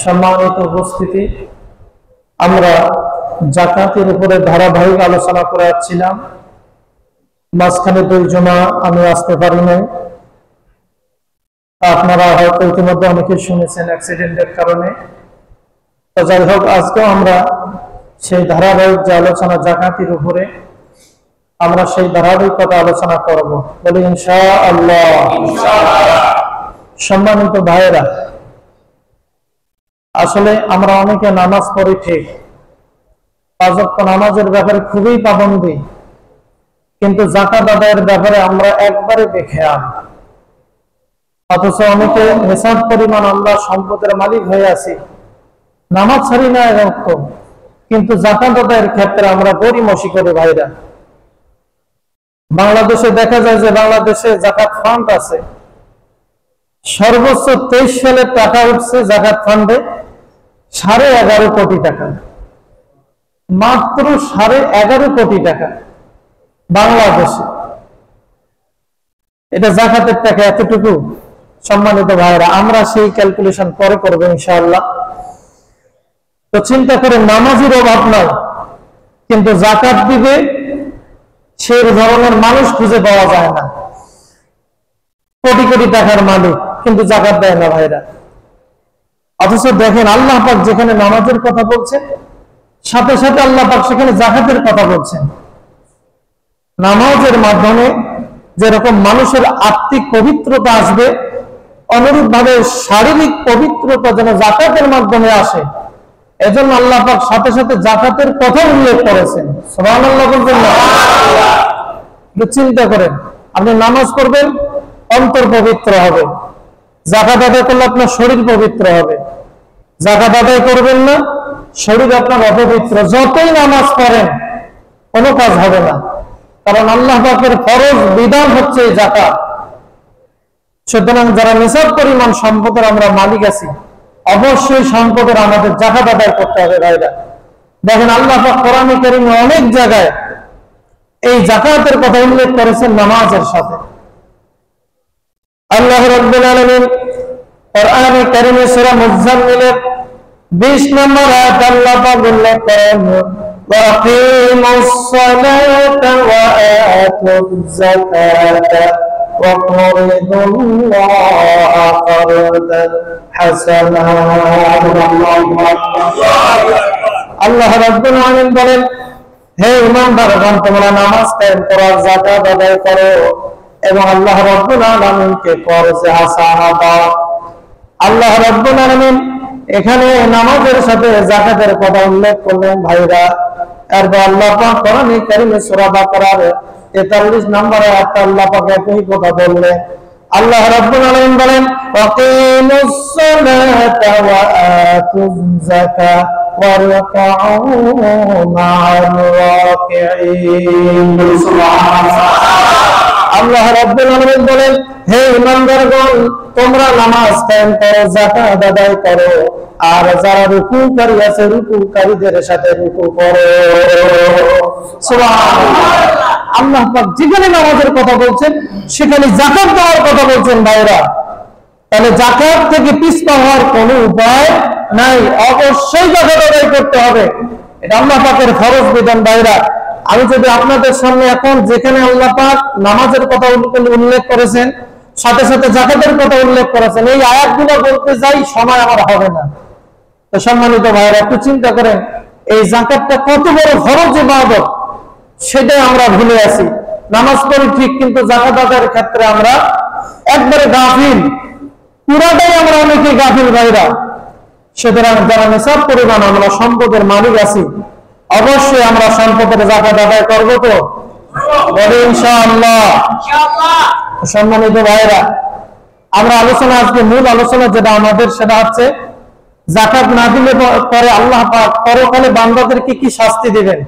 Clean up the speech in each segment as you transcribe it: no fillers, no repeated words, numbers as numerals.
সম্মানিত উপস্থিতি, আমরা যাকাতের উপরে ধারাবাহিক আলোচনা করে আসছিলাম। মাঝখানে 2 জমা আমি আসতে পারি নাই। আপনারা হয়তো ইতিমধ্যে অনেকে শুনেছেন অ্যাক্সিডেন্টের কারণে। তো যাই হোক, আজকেও আমরা সেই ধারাবাহিক যে আলোচনা যাকাতের উপরে, আমরা সেই ধারাবাহিকতা আলোচনা করব, বলি ইনশাআল্লাহ। সম্মানিত ভাইয়েরা, আসলে আমরা অনেকে নামাজ পড়ি ঠিক, 5 ওয়াক্ত নামাজের ব্যাপারে খুবই পাবন্দী, কিন্তু যাকাত আদায়ের ব্যাপারে আমরা একবারে বেখেয়াল। অথচ অনেকে নিসাব পরিমাণ আমরা সম্পদের মালিক হয়ে আছি, নামাজ ছাড়ি না 1 ওয়াক্ত, কিন্তু যাকাত আদায়ের ক্ষেত্রে আমরা গড়িমসি করি। ভাইরা, বাংলাদেশে দেখা যায় যে বাংলাদেশে যাকাত ফান্ড আছে, সর্বোচ্চ 23 সালে টাকা উঠছে যাকাত ফান্ডে 11.5 কোটি টাকা, মাত্র 11.5 কোটি টাকা বাংলাদেশে। এটা যাকাতের টাকা এতটুকু। সম্মানিত ভাইরা, আমরা সেই ক্যালকুলেশন পরে করবো ইনশাআল্লাহ। তো চিন্তা করে, নামাজের অভাব নাই, কিন্তু যাকাত দিবে সেই ধরনের মানুষ খুঁজে পাওয়া যায় না। কোটি কোটি টাকার মালিক, কিন্তু যাকাত দেয় না ভাইরা। অথচ দেখেন, আল্লাহ পাক যেখানে নামাজের কথা বলছেন, সাথে সাথে আল্লাহ পাক সেখানে যাকাতের কথা বলছেন। নামাজের মাধ্যমে যেরকম মানুষের আত্মিক পবিত্রতা আসবে, অনুরূপ ভাবে শারীরিক পবিত্রতা যেন যাকাতের মাধ্যমে আসে, এজন্য আল্লাহ পাক সাথে সাথে যাকাতের কথা উল্লেখ করেছেন। সুবহানাল্লাহ বলবেন না? চিন্তা করেন, আপনি নামাজ পড়বেন, অন্তর পবিত্র হবে। যাকাত আদায় করলে আপনার শরীর পবিত্র হবে। যাকাত আদায় করবেন না, শরীর আপনার অপবিত্র। যতই নামাজ পড়েন কোনো কাজ হবে না, কারণ আল্লাহ পাকের ফরজ বিধান হচ্ছে যাকাত। সুতরাং যারা নিসাব পরিমাণ সম্পদের আমরা মালিক আছি, অবশ্যই সম্পদের আমাদের যাকাত আদায় করতে হবে। ভাইরা দেখেন, আল্লাহ পাক কোরআনে কারীমে অনেক জায়গায় এই যাকাতের কথা উল্লেখ করেছেন নামাজের সাথে। আল্লাহ রাব্বুল আলামিন কোরআনে কারীমে সূরা মুজাম্মিলের 20 নম্বর আয়াত আল্লাহ পাক উল্লেখ করেন, ওয়াকিমুস সালাতা ওয়া আতুজ যাকাতা ওয়া কুরিদুল্লাহা কারদান হাসানা। আল্লাহ রাব্বুল আলামিন বলেন, হে ঈমানদারগণ, তোমরা নামাজ কায়েম করো, যাকাত আদায় করো, এবং আল্লাহ রাব্বুল আলামিনকে ফরজে হাসানা দাও। আল্লাহ রাব্বুল আলামিন এখানে নামাজের সাথে যাকাতের কথা উল্লেখ করলেন। ভাইরা, এরপর আল্লাহ পাক কোরআনে কারীমে সূরা বাকারার 43 নম্বর আয়াতে আল্লাহ পাক একই কথা বললেন। আল্লাহ রাব্বুল আলামিন বলেন, ওয়াকিমুস সালাতা ওয়া আতুজ যাকাতা ওয়ারকাউ মা'আর রাকিঈন। সুবহানাল্লাহ। আল্লাহ রাব্বুল আলামিন বলেন, হে ঈমানদারগণ, তোমরা নামাজ কায়েম করো, যাকাত আদায় করো, আর যারা রুকুকারী আছে রুকুকারীদের সাথে রুকু করো। সুবহানাল্লাহ। আল্লাহ পাক যেখানে নামাজের কথা বলছেন, সেখানে যাকাত দেওয়ার কথা বলছেন। ভাইরা, তাহলে যাকাত থেকে পিছপা হওয়ার কোনো উপায় নাই, অবশ্যই যাকাত আদায় করতে হবে। এটা আল্লাহ পাকের ফরজ বিধান। ভাইরা, আমি যদি আপনাদের সামনে এখন যেখানে আল্লাহ পাক নামাজের কথা উল্লেখ করেছেন, সাথে সাথে যাকাতের কথা উল্লেখ করেছেন, এই আয়াতগুলো বলতে যাই, সময় আমার হবে না। তো সম্মানিত ভাইরা, একটু চিন্তা করেন, এই যাকাতটা কত বড় ফরজ ইবাদত, সেটাই আমরা ভুলে আছি। নামাজ পড়ি ঠিক, কিন্তু যাকাত আদায়ের ক্ষেত্রে আমরা একবারে গাফিল, পুরাটাই আমরা অনেকে গাফিল। ভাইরা, সুতরাং যারা নিসাব পরিমাণ আমরা সম্পদের মালিক আছি, অবশ্যই আমরা সম্পদের যাকাত আদায় করবো। তো বলি ইনশাআল্লাহ। সম্মানিত ভাইরা, আমরা আলোচনা, আজকে মূল আলোচনা যেটা আমাদের, সেটা হচ্ছে যাকাত না দিলে পরে আল্লাহ পাক পরকালে বান্দাদেরকে কি শাস্তি দিবেন।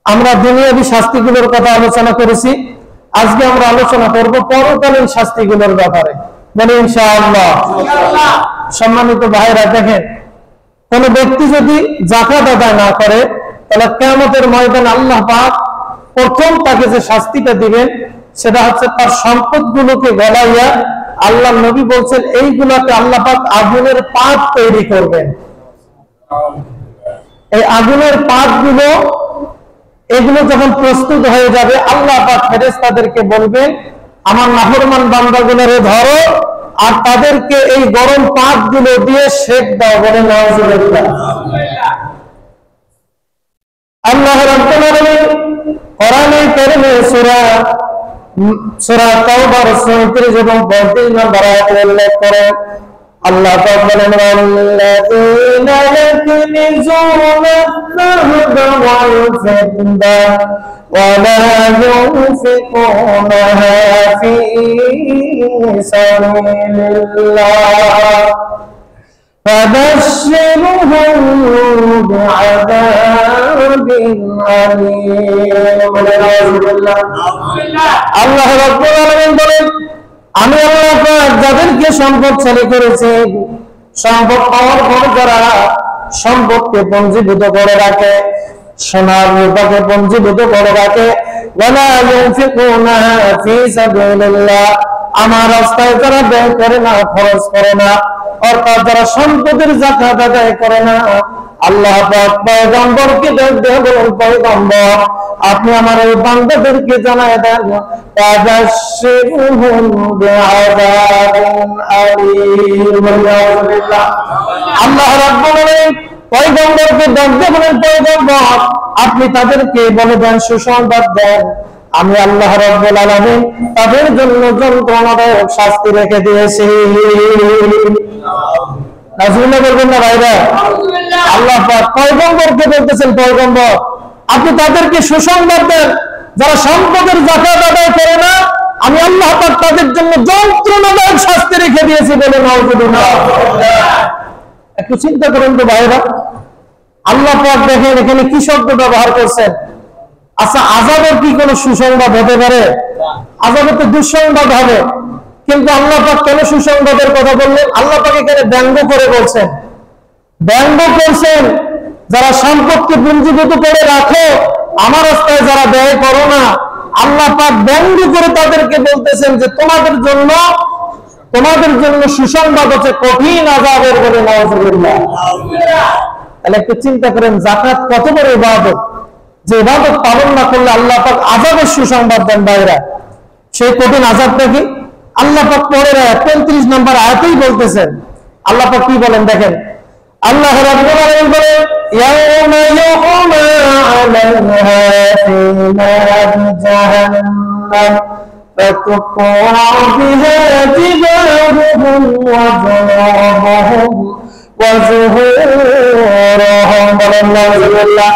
আমরা দুনিয়াবী শাস্তিগুলোর কথা আলোচনা করেছি, আজকে আমরা আলোচনা করব পরকালীন শাস্তিগুলোর ব্যাপারে। বলি ইনশাআল্লাহ। সম্মানিত ভাইরা, দেখেন, কোন ব্যক্তি যদি যাকাত আদায় না করে, তাহলে কিয়ামতের ময়দানে আল্লাহ পাক প্রথম তাকে যে শাস্তিটা দিবেন, সেটা হচ্ছে তার সম্পদগুলোকে গলাইয়া আল্লাহ নবী বলছেন এইগুলাতে আল্লাহ পাক আগুনের পাত তৈরি করবেন। এই আগুনের পাতগুলো এগুলো যখন প্রস্তুত হয়ে যাবে আল্লাহ পাক ফেরেশতাদেরকে বলবেন আমার নাফরমান বান্দাগুলোরে ধরো আর তাদেরকে এই গরম পাতগুলো দিয়ে সেক দাও, বলে নাউজুবিল্লাহ। আল্লাহ রাব্বুল আলামিন কোরআনে কারীমে সূরা তাওবার 37 এবং 35 নম্বর আয়াতে উল্লেখ করেন আল্লাহ পাক বলেন ওয়াল্লাযীনা ইয়াকনিজুনা আয-যাহাবা ওয়াল ফিদ্দা ওয়া লা ইউনফিকুনাহা ফী সাবিলিল্লাহ ফাবাশশিরহুম বিআযাবিন আলীম। আল্লাহ রাব্বুল আলামিন বলেন আমি আল্লাহ পাক যাদেরকে সম্পদশালী করেছি, সম্পদ পাওয়ার পর যারা সম্পদকে পঞ্জীভূত করে রাখে, সোনার রূপাকে পঞ্জীভূত করে রাখে, ওয়ালা ইউনফিকুনাহা ফী সাবিলিল্লাহ আমার রাস্তায় যারা ব্যয় করে না, খরচ করে না, অর্থাৎ যারা সম্পদের যাকাত আদায় করে না, আল্লাহ পাক পয়গম্বরকে দেন বলেন পয়গম্বর আপনি আমার এই বান্দাদেরকে জানায় দেন তাবাশশিরহুম বিআযাবিন আলীম। আল্লাহ রাব্বুল আলামিন পয়গম্বরকে দেন বলেন পয়গম্বর আপনি তাদেরকে বলে দেন সুসংবাদ দেন আমি আল্লাহ রাব্বুল আলামিন তাদের জন্য যন্ত্রণাদায়ক শাস্তি রেখে দিয়েছি। নাযিলা বলবেন না ভাইরা? আল্লাহ পাক পয়গম্বরকে বলতেছেন পয়গম্বর আপনি তাদেরকে সুসংবাদ দেন যারা সম্পদের যাকাত আদায় করে না, আমি আল্লাহ পাক তাদের জন্য যন্ত্রণাদায়ক শাস্তি রেখে দিয়েছি, বলে নাউজুবিল্লাহ। একটু চিন্তা করেন তো ভাইরা, আল্লাহ পাক দেখেন এখানে কি শব্দ ব্যবহার করছেন। আচ্ছা আযাবের কি কোনো সুসংবাদ হতে পারে? আযাবের তো দুঃসংবাদ হবে, কিন্তু আল্লাহ পাক কেন সুসংবাদের কথা বললেন? আল্লাহ পাক এখানে ব্যঙ্গ করে বলছেন, ব্যঙ্গ করছেন যারা সম্পদকে পুঞ্জীভূত করে রাখো, আমার রাস্তায় যারা ব্যয় করো না, আল্লাহ পাক ব্যঙ্গ করে তাদেরকে বলতেছেন যে তোমাদের জন্য সুসংবাদ হচ্ছে কঠিন আযাবের, বলে নাউজুবিল্লাহ। তাহলে একটু চিন্তা করেন যাকাত কত বড় ইবাদত, যে ইবাদত পালন না করলে আল্লাহ পাক আযাবের সুসংবাদ দেন। ভাইরা সেই কঠিন আযাবটা কি? আল্লাহ পাক পরের 35 নম্বর আয়াতেই বলতেছেন। আল্লাহ পাক কি বলেন দেখেন, আল্লাহ রাব্বুল আলামিন বলেন ইয়াউমা ইউহমা আলাইহা ফী নারি জাহান্নাম ফাতুকুয়া বিহা জিবাহুহুম ওয়া জুনুবুহুম ওয়া যুহুরুহুম। বলেন নাউজুবিল্লাহ।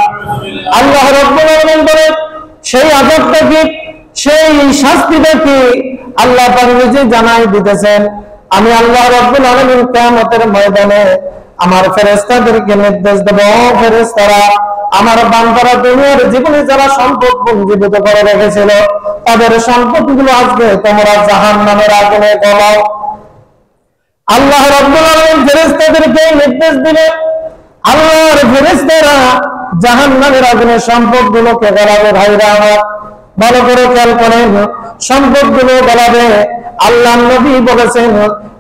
আল্লাহ রাব্বুল আলামিন বলেন সেই আযাবটা কি, সেই শাস্তিটা কি, আল্লাহ পাক নিজে জানাই দিতেছেন। আমি আল্লাহ রাব্বুল আলামিন কিয়ামতের ময়দানে আমার ফেরেশতাদেরকে নির্দেশ দেব, ফেরেশতারা আমার বান্দারা দুনিয়ার জীবনে যারা সম্পদ পুঞ্জীভূত করে রেখেছিল তাদের সম্পদগুলো আজকে তোমরা জাহান্নামের আগুনে গলাও। আল্লাহ রাব্বুল আলামিন ফেরেশতাদেরকে নির্দেশ দিলেন, আল্লাহর ফেরেশতারা জাহান্নামের আগুনে সম্পদগুলোকে গলাবে। ভাইরা আমার ভালো করে খেয়াল করেন, সম্পদগুলো গলাবে। আল্লাহ নবী বলেছেন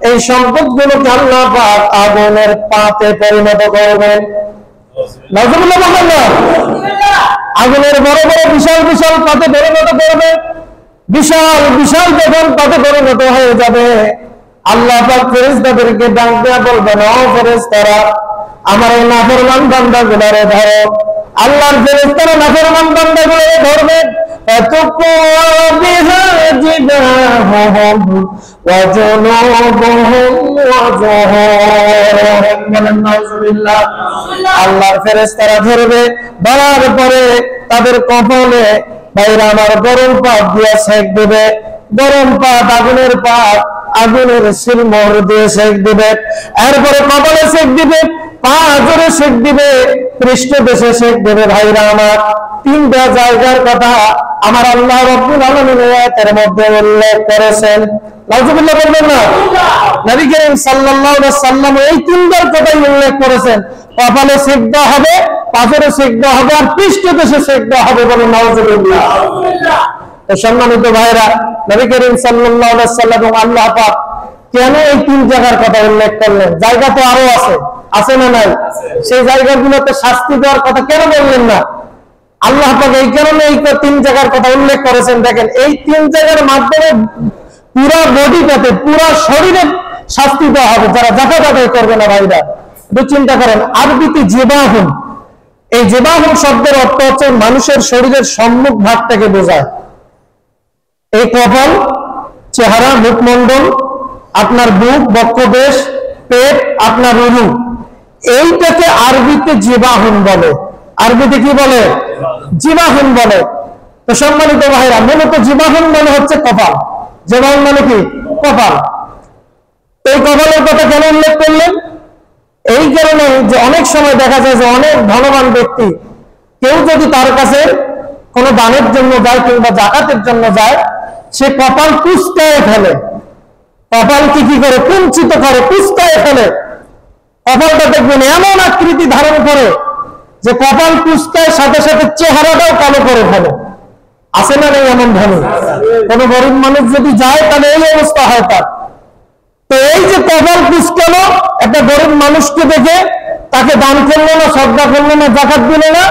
এই সম্পদগুলোকে আল্লাহ পাক আগুনের পাতে পরিণত করবেন। নাউজুবিল্লাহ বলেন না? আগুনের বড় বড় বিশাল বিশাল পাতে পরিণত করবে। বিশাল বিশাল যখন পাতে পরিণত হয়ে যাবে আল্লাহ পাক ফেরেশতাদেরকে ডাক দেয়া বলবেন ও ফেরেশতারা আমার এই নাফরমান বান্দাগুলোরে ধরো। আল্লাহর ফেরেশতারা নাফরমান বান্দাগুলোরে ধরবে। ফাতুকুয়া বিহা জিবাহুহুম ওয়া জুনুবুহুম ওয়া যুহুরুহুম। বলেন নাউজুবিল্লাহ। আল্লাহর ফেরেশতারা ধরবে, ধরার পরে তাদের কপালে ভাইরা আমার গরম পাত দিয়ে সেক দেবে। গরম পাত, আগুনের পাত, আগুনের শিলমোহর দিয়ে সেক দিবে। এরপরে কপালে সেক দিবে, পা জোরে সেক দিবে, পৃষ্ঠদেশে সেক দেবে। ভাইরা আমার তিনটা জায়গার কথা আমার আল্লাহ রাব্বুল আলামিন আয়াতের মধ্যে উল্লেখ করেছেন। নাউজুবিল্লাহ বলবেন না? নবী করিম সাল্লাল্লাহু আলাইহি সাল্লাম এই তিনটার কথাই উল্লেখ করেছেন। কপালে সেক দেওয়া হবে, পাজরে সেক দেওয়া হবে, আর পৃষ্ঠদেশে সেক দেওয়া হবে। বলে নাউজুবিল্লাহ। সম্মানিত ভাইরা, নবী করিম সাল্লাল্লাহু আলাইহি সাল্লাম এবং আল্লাহ পাক কেন এই 3 জায়গার কথা উল্লেখ করলেন? জায়গা তো আরো আছে, আছে না নাই? সেই জায়গাগুলোতে শাস্তি দেওয়ার কথা কেন বললেন না? আল্লাহ পাক এই কারণে এই 3 জায়গার কথা উল্লেখ করেছেন। দেখেন, এই 3 জায়গার মাধ্যমে পুরো বডিটাতে, পুরো শরীরে শাস্তি দেওয়া হবে যারা যাকাত আদায় করবে না। ভাইরা একটু চিন্তা করেন, আরবিতে জিবাহুন, এই জিবাহুন শব্দের অর্থ হচ্ছে মানুষের শরীরের সম্মুখ ভাগটাকে বোঝায়। এই কপাল, চেহারা, মুখমণ্ডল, আপনার বুক, বক্ষদেশ, পেট, আপনার রুহু, এইটাকে আরবিতে জিবাহুন বলে। আরবিতে কি বলে? জিবাহুন বলে। তো সম্মানিত ভাইরা, মূলত জিবাহুন মানে হচ্ছে কপাল। জিবাহুন মানে কি? কপাল। এই কপালের কথা কেন উল্লেখ করলেন? এই কারণে যে অনেক সময় দেখা যায় যে অনেক ধনবান ব্যক্তি, কেউ যদি তার কাছে কোনো দানের জন্য যায় কিংবা জাকাতের জন্য যায়, সে কপাল কুঁচকায় ফেলে। কপালকে কি করে? কুঞ্চিত করে, কুঁচকায় ফেলে। কপালটা দেখবেন এমন আকৃতি ধারণ করে যে কপাল কুঁচকায় সাথে সাথে চেহারাটাও কালো করে ফেলে। আছে না নেই এমন ধনী? কোন গরিব মানুষ যদি যায় তাহলে এই অবস্থা হয় তার। তো এই যে কপাল কুঁচকালো একটা গরিব মানুষকে দেখে তাকে দান করলো না, সদকা করলো না, জাকাত দিল না,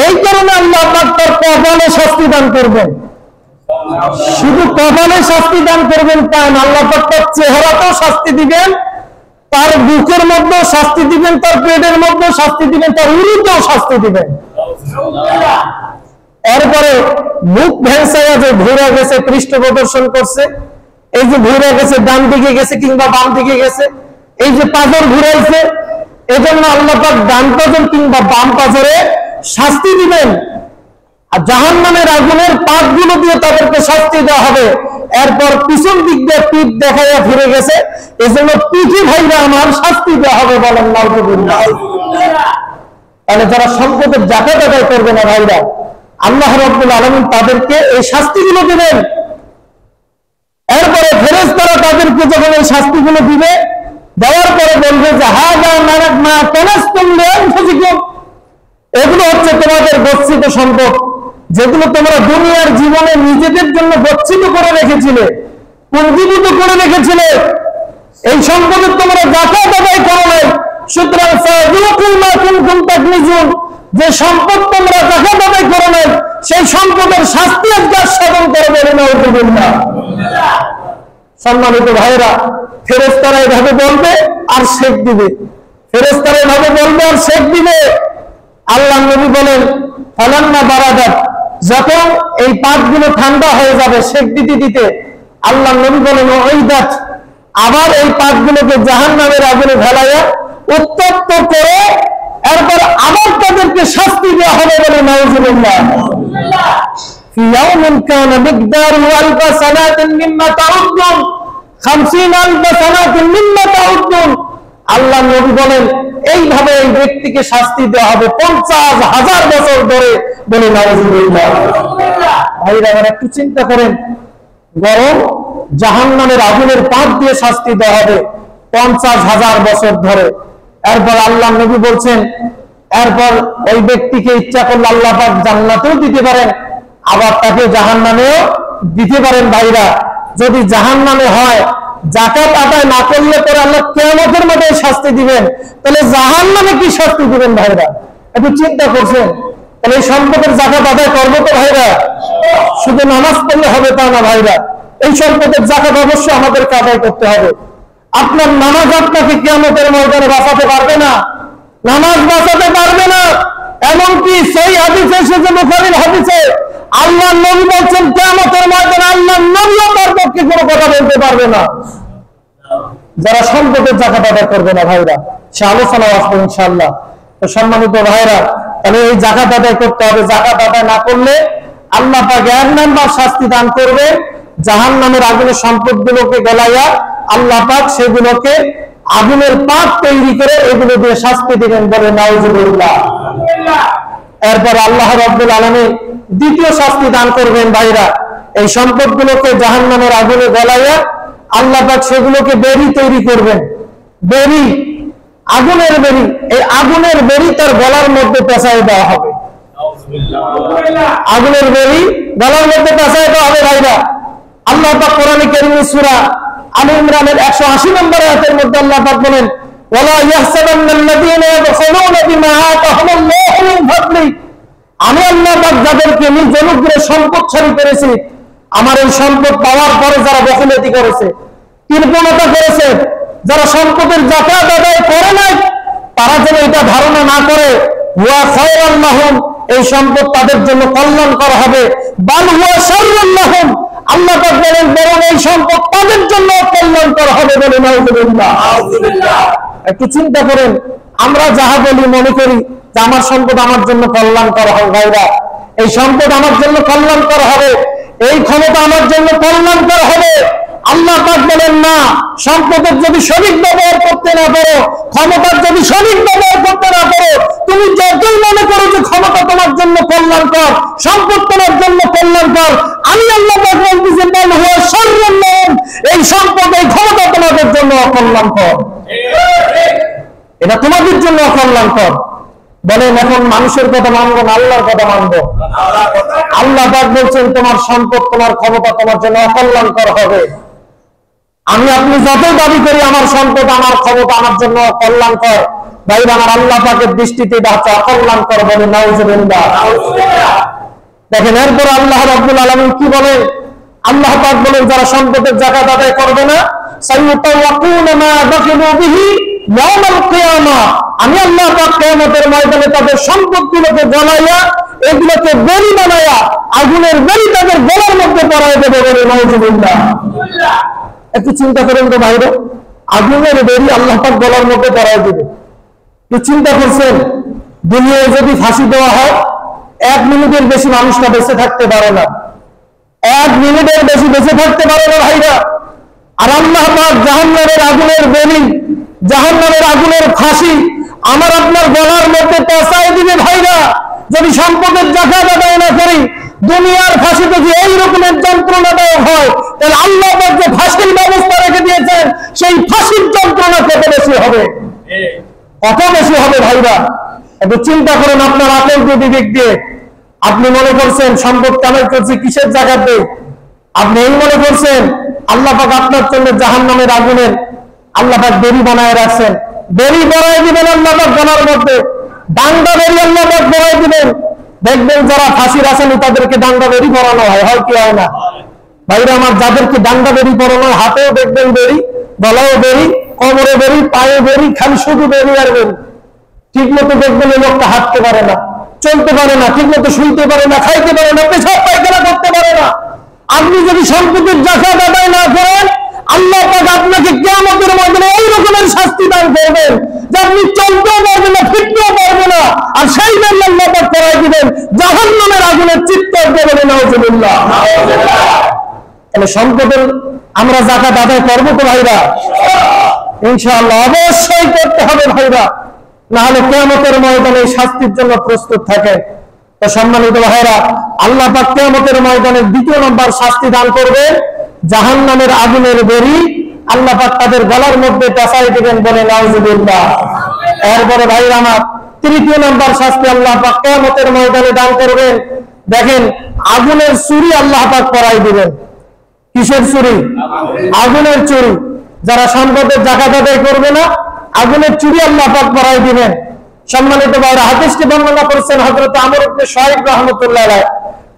এই কারণে আল্লাহ পাক তার কপালে শাস্তি দান করবেন। শুধু কপালে শাস্তি দান করবেন তা না, আল্লাহ পাক তার চেহারাতেও শাস্তি দিবেন, তার বুকের মধ্যেও শাস্তি দিবেন, তার পেটের মধ্যেও শাস্তি দিবেন, তার উরুতেও শাস্তি দিবেন। এরপরে মুখ ভেঙসাইয়া যে ঘুরে গেছে, পৃষ্ঠ প্রদর্শন করছে, এই যে ঘুরে গেছে, ডান দিকে গেছে কিংবা বাম দিকে গেছে, এই যে পাঁজর ঘুরাইছে, এজন্য আল্লাহ পাক ডান পাঁজর কিংবা বাম পাঁজরে শাস্তি দিবেন। আর জাহান্নামের আগুনের পাতগুলো দিয়ে তাদেরকে শাস্তি দেওয়া হবে। এরপর পিছন দিক দিয়ে পিঠ দেখাইয়া ফিরে গেছে, এজন্য পিঠে ভাইরা আমার শাস্তি দেওয়া হবে। বলেন নাউযুবিল্লাহ। তাহলে যারা সম্পদের জাকাত আদায় করবে না ভাইরা, আল্লাহ রাব্বুল আলামিন তাদেরকে এই শাস্তিগুলো দিবেন। এরপরে ফেরেশতারা তাদেরকে যখন এই শাস্তিগুলো দিবে, দেওয়ার পরে বলবে যে হাযা মা কানাসতুম লিআনফুসিকুম, এগুলো হচ্ছে তোমাদের গচ্ছিত সম্পদ, যেগুলো তোমরা দুনিয়ার জীবনে নিজেদের জন্য গচ্ছিত করে রেখেছিলে, পুঞ্জীভূত করে রেখেছিলে। এই সম্পদের তোমরা জাকাত আদায় করো নাই, সুতরাং ফাযুকুল মা কুনতুম তাকনিজুন, যে সম্পদ তোমরা জাকাত আদায় করো নাই সেই সম্পদের শাস্তি আজকে আস্বাদন করে। বলে নাউযুবিল্লাহ। সম্মানিত ভাইরা, ফেরেশতারা এভাবে বলবে আর শেক দিবে, ফেরেশতারা এভাবে বলবে আর শেক দিবে। আল্লাহ নবী বলেন ফালাম্মা বারাদাত, যখন এই পাতগুলো ঠান্ডা হয়ে যাবে শেক দিতে দিতে, আল্লাহ নবী বলেন ওইদাত, আবার এই পাতগুলোকে জাহান্নামের আগুনে ফেলাইয়া উত্তপ্ত করে এরপর আবার তাদেরকে শাস্তি দেওয়া হবে। বলে নাউযুবিল্লাহ। ফি ইয়াউমিন কানা মিকদারু আলফা সানাতিন মিম্মা তাউদ্দুন, 50,000 সানাতিন মিম্মা তাউদ্দুন। আল্লাহ নবী বলেন এইভাবে এই ব্যক্তিকে শাস্তি দেওয়া হবে 50,000 বছর ধরে। বলে নাউযুবিল্লাহ। ভাইরা আমার একটু চিন্তা করেন, গরম জাহান্নামের আগুনের পাত দিয়ে শাস্তি দেওয়া হবে 50,000 বছর ধরে। এরপর আল্লাহ নবী বলছেন, এরপর ওই ব্যক্তিকে ইচ্ছা করলে আল্লাহ পাক জান্নাতেও দিতে পারেন, আবার তাকে জাহান্নামেও দিতে পারেন। ভাইরা, যদি জাহান্নামে হয়, জাকাত আদায় না করলে পরে আল্লাহ কিয়ামতের মধ্যে শাস্তি দিবেন, তাহলে জাহান্নামে কি শাস্তি দিবেন? ভাইরা একটু চিন্তা করছেন। তাহলে এই সম্পদের জাকাত আদায় করবো তো ভাইরা? শুধু নামাজ পড়লে হবে তা না ভাইরা, এই সম্পদের জাকাত অবশ্যই আমাদেরকে আদায় করতে হবে। আপনার নামাজ আপনাকে কিয়ামতের ময়দানে বাঁচাতে পারবে না, নামাজ বাঁচাতে পারবে না। এমনকি সেই হাদিসে এসেছে, বুখারীর হাদিসে, আল্লাহ নবী বলছেন কিয়ামতের ময়দানে আল্লাহ নবীও তার পক্ষে কোনো কথা বলতে পারবে না। যারা সম্পদের জাকাত আদায় করবে না ভাইরা, সে আলোচনা আসবে ইনশাআল্লাহ। তো সম্মানিত ভাইরা, তাহলে এই জাকাত আদায় করতে হবে। জাকাত আদায় না করলে আল্লাহ পাক 1 নাম্বার শাস্তি দান করবে, জাহান্নামের আগুনের সম্পদগুলোকে গলাইয়া আল্লাহ পাক সেগুলোকে আগুনের পাত তৈরি করে এগুলো দিয়ে শাস্তি দিবেন। বলে নাউযুবিল্লাহ। এরপর আল্লাহ রাব্বুল আলামিন দ্বিতীয় শাস্তি দান করবেন। ভাইরা, এই সম্পদগুলোকে জাহান্নামের আগুনে গলাইয়া আল্লাহ পাক সেগুলোকে বেরি তৈরি করবেন। বেরি, আগুনের বেরি, এই আগুনের বেরি তার গলার মধ্যে পেঁচায় দেওয়া হবে। আগুনের বেরি গলার মধ্যে পেঁচায় দেওয়া হবে। ভাইরা, আল্লাহ পাক কোরআনে কারীমে সূরা আলী ইমরানের 180 নম্বর আয়াতের মধ্যে আল্লাহ পাক বলেন, ওয়ালা ইয়াহসাবান্নাল্লাযীনা ইয়াবখুলুনা বিমা আতাহুমুল্লাহু মিন ফাদলি, আমি আল্লাহ পাক যাদেরকে নিজ অনুগ্রহে সম্পদশালী করেছি, আমার এই সম্পদ পাওয়ার পরে যারা বখিলতি করেছে, কৃপণতা করেছে, যারা সম্পদের যাকাত আদায় করে নাই, তারা যেন এটা ধারণা না করে হুয়া খায়রুল লাহুম, এই সম্পদ তাদের জন্য কল্যাণকর হবে, বাল হুয়া শাররুল লাহুম, আল্লাহ পাক বলেন বরং এই সম্পদ তাদের জন্য কল্যাণকর হবে বলে। নাউযুবিল্লাহ। একটু চিন্তা করেন, আমরা যাহা বলি মনে করি যে আমার সম্পদ আমার জন্য কল্যাণকর হবে। ভাইরা, এই সম্পদ আমার জন্য কল্যাণকর হবে, এই ক্ষমতা আমার জন্য কল্যাণকর হবে। আল্লাহ পাক বলেন না, সম্পদের যদি সঠিক ব্যবহার করতে না পারো, ক্ষমতার যদি সঠিক ব্যবহার করতে না পারো, তুমি যতই মনে করো যে ক্ষমতা তোমার জন্য কল্যাণকর, সম্পদ তোমার জন্য কল্যাণকর, আমি আল্লাহ পাক বলতেছি বল হুয়া শাররুল লাহুম, এই সম্পদ এই ক্ষমতা তোমাদের জন্য অকল্যাণকর, এটা তোমাদের জন্য অকল্যাণকর। বলেন এখন মানুষের কথা মানবো না আল্লাহর কথা মানবো? আল্লাহ পাক বলছেন তোমার সম্পদ তোমার ক্ষমতা তোমার জন্য অকল্যাণকর হবে। আমি আপনি যতই দাবি করি আমার সম্পদ আমার ক্ষমতা আমার জন্য কল্যাণকর, ভাইরা আমার আল্লাহ পাকের দৃষ্টিতে এটা অকল্যাণকর বলে। নাউযুবিল্লাহ। দেখেন এরপর আল্লাহ রাব্বুল আলামিন কি বলেন? আল্লাহ পাক বলেন যারা সম্পদের যাকাত আদায় করবে না, সাইয়ুতাওয়াকুনা মা দাখিলু বিহি ইয়াউমাল কিয়ামা, আমি আল্লাহ পাক কিয়ামতের ময়দানে তাদের সম্পদগুলোকে জ্বালাইয়া এগুলোকে বলি বানাইয়া আগুনের বলি তাদের গলার মধ্যে পরায় দেবে বলে। নাউযুবিল্লাহ। একটু চিন্তা করেন তো ভাইরা, আগুনের বেরি আল্লাহ পাক গলার মধ্যে পরায় দেবে। একটু চিন্তা করছেন, দুনিয়ায় যদি ফাঁসি দেওয়া হয় 1 মিনিটের বেশি মানুষটা বেঁচে থাকতে পারে না, 1 মিনিটের বেশি বেঁচে থাকতে পারে না ভাইরা। আর আল্লাহ পাক জাহান্নামের আগুনের বেরি, জাহান্নামের আগুনের ফাঁসি আমার আপনার গলার মধ্যে পৌঁছায় দিবে ভাইরা, যদি সম্পদের যাকাত আদায় না করি। দুনিয়ার ফাঁসি যদি এই রকমের যন্ত্রণাদায়ক হয়, তাহলে আল্লাহ পাক যে ফাঁসির ব্যবস্থা রেখে দিয়েছেন সেই ফাঁসির যন্ত্রণা কত বেশি হবে, কত বেশি হবে ভাইরা। একটু চিন্তা করেন আপনার আকল দিয়ে বিবেক দিয়ে। আপনি মনে করছেন সম্পদ কামাই করছি কিসের যাকাত দেই? আপনি এই মনে করছেন আল্লাহ পাক আপনার জন্য জাহান্নামের আগুনের আল্লাহ পাক বেরি বানায় রাখছেন, বেরি বানায় দিবেন আল্লাহ পাক গলার মধ্যে, ডান্ডা বেরি আল্লাহ পাক বানায় দিবেন। দেখবেন যারা ফাঁসির আসামি তাদেরকে ডান্ডা বেরি পরানো হয়, হয় কি হয় না ভাইরা আমার? যাদেরকে ডান্ডা বেরি পরানো হয়, হাতেও দেখবেন বেরি, গলাও বেরি, কোমরে বেরি, পায়ে বেরি, খালি শুধু বেরি আর বেরি। ঠিক মতো দেখবেন এই লোকটা হাঁটতে পারে না, চলতে পারে না, ঠিক মতো শুনতে পারে না, খাইতে পারে না, পেশাব পায়খানা করতে পারে না। আপনি যদি সম্পদের যাকাত আদায় না করেন, আল্লাহ পাক আপনাকে কিয়ামতের ময়দানে এই রকমের শাস্তি দান করবেন যে আপনি চলতেও পারবেন না, ফিরতেও পারবেন না, আর সেই জন্য আল্লাহ পাক করাই দিবেন জাহান্নামের আগুনের চিৎকার দেবেন। নাউযুবিল্লাহ। তাহলে সম্পদের আমরা যাকাত আদায় করবো তো ভাইরা? ইনশাআল্লাহ অবশ্যই করতে হবে ভাইরা, না হলে কিয়ামতের ময়দানে শাস্তির জন্য প্রস্তুত থাকে। তো সম্মানিত ভাইরা, আল্লাহ পাক কিয়ামতের ময়দানে 2 নম্বর শাস্তি দান করবেন, জাহান্নামের আগুনের বেরি আল্লাহ পাক তাদের গলার মধ্যে পেঁচাই দিবেন বলে। নাউযুবিল্লাহ। এরপরে ভাইরা আমার 3 নম্বর শাস্তি আল্লাহ পাক কিয়ামতের ময়দানে দান করবেন। দেখেন আগুনের চুরি আল্লাহ পাক করাই দিবেন। কিসের চুরি? আগুনের চুরি। যারা সম্পদের যাকাত আদায় করবে না, আগুনের চুরি আল্লাহ পাক করাই দিবেন। সম্মানিত ভাইরা, হাদিসটি বর্ণনা করেছেন হযরত আমর ইবনে শুআইব রাহমাতুল্লাহ আলাইহি।